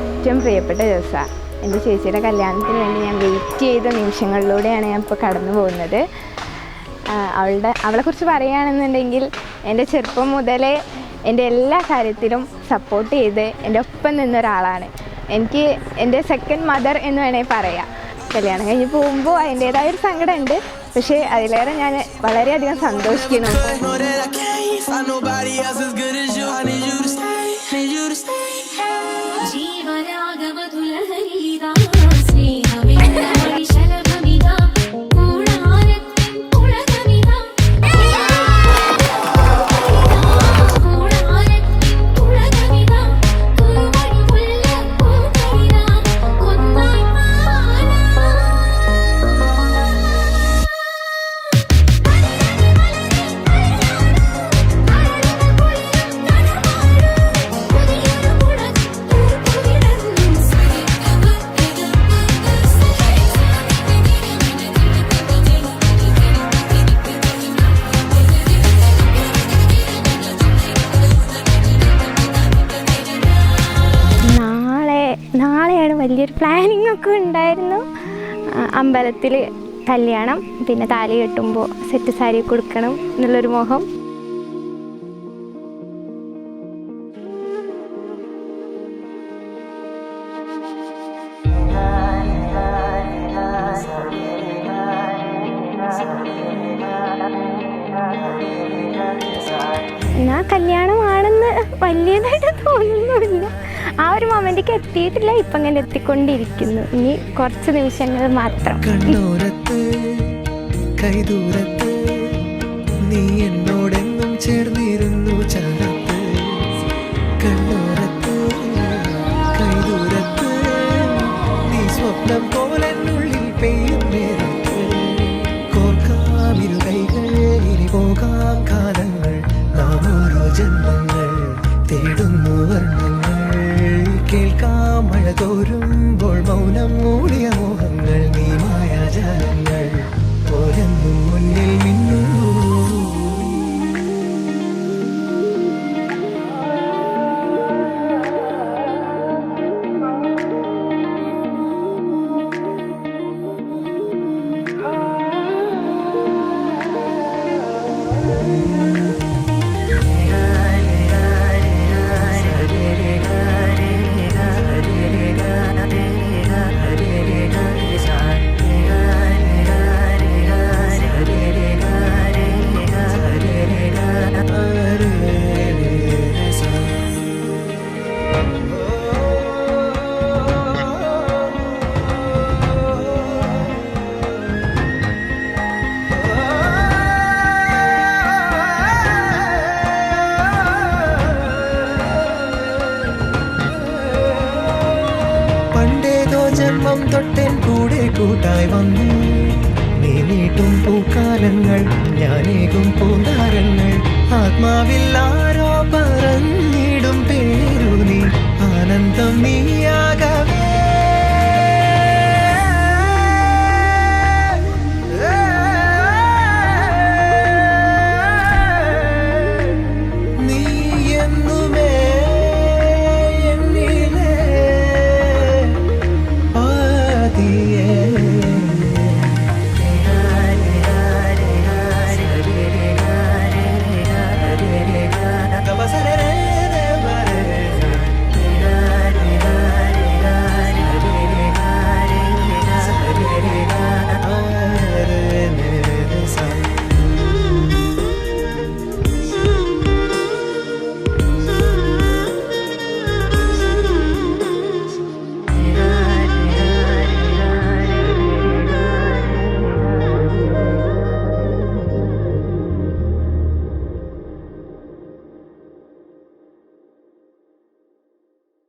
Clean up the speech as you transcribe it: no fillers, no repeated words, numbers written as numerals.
ഏറ്റവും പ്രിയപ്പെട്ട ദിവസമാണ്. എൻ്റെ ചേച്ചിയുടെ കല്യാണത്തിന് വേണ്ടി ഞാൻ വെയിറ്റ് ചെയ്ത നിമിഷങ്ങളിലൂടെയാണ് ഞാൻ ഇപ്പോൾ കടന്നു പോകുന്നത്. അവളെക്കുറിച്ച് പറയുകയാണെന്നുണ്ടെങ്കിൽ എൻ്റെ ചെറുപ്പം മുതലേ എൻ്റെ എല്ലാ കാര്യത്തിലും സപ്പോർട്ട് ചെയ്ത് എൻ്റെ ഒപ്പം നിന്നൊരാളാണ്. എനിക്ക് എൻ്റെ സെക്കൻഡ് മദർ എന്ന് വേണമെങ്കിൽ പറയാം. കല്യാണം കഴിഞ്ഞ് പോകുമ്പോൾ അതിൻ്റേതായൊരു സങ്കടമുണ്ട്, പക്ഷേ അതിലേറെ ഞാൻ വളരെയധികം സന്തോഷിക്കുന്നു. നാളെയാണ് വലിയൊരു പ്ലാനിങ് ഒക്കെ ഉണ്ടായിരുന്നു. അമ്പലത്തിൽ കല്യാണം, പിന്നെ താലി കെട്ടുമ്പോൾ സെറ്റ് സാരി കൊടുക്കണം എന്നുള്ളൊരു മോഹം. ഞാൻ കല്യാണമാണെന്ന് വലിയതായിട്ട് തോന്നുന്നില്ല. ആ ഒരു മൊമെന്റിലേക്ക് എത്തിയിട്ടില്ല, ഇപ്പം അങ്ങനെ എത്തിക്കൊണ്ടിരിക്കുന്നു. ഇനി കുറച്ച് നിമിഷങ്ങൾ മാത്രം. കണ്ണോരത്ത് കൈദൂരത്ത് നീ എന്നോടെന്നും ചേർന്നിരുന്നു ചാരത്ത്. കണ്ണോരത്ത് കൈദൂരത്ത് നീ സ്വപ്നം പോലെന്നുള്ളിൽ പെയ്യും നേരത്ത്. കോർക്കാമിരു കൈകൾ ഇനി പോകാം കാലങ്ങൾ, നാം ഓരോ ജന്മങ്ങൾ തേടുന്നു വർണ്ണങ്ങൾ. കേൾക്കാം മഴ തോരുമ്പോൾ മൗനം മൂടിയ മോഹങ്ങൾ, നീ മായാജാലങ്ങൾ പോരെന്നും മുന്നിൽ മിന്നുന്നു. ജന്മം തൊട്ടൻ കൂടെ കൂട്ടായി വന്നു നീ നീട്ടും പൂക്കാലങ്ങൾ, ഞാനേകും പൂന്താരങ്ങൾ. ആത്മാവിൽ ആരോ പറഞ്ഞിടും പേരു നീ, ആനന്ദം നീയാകാ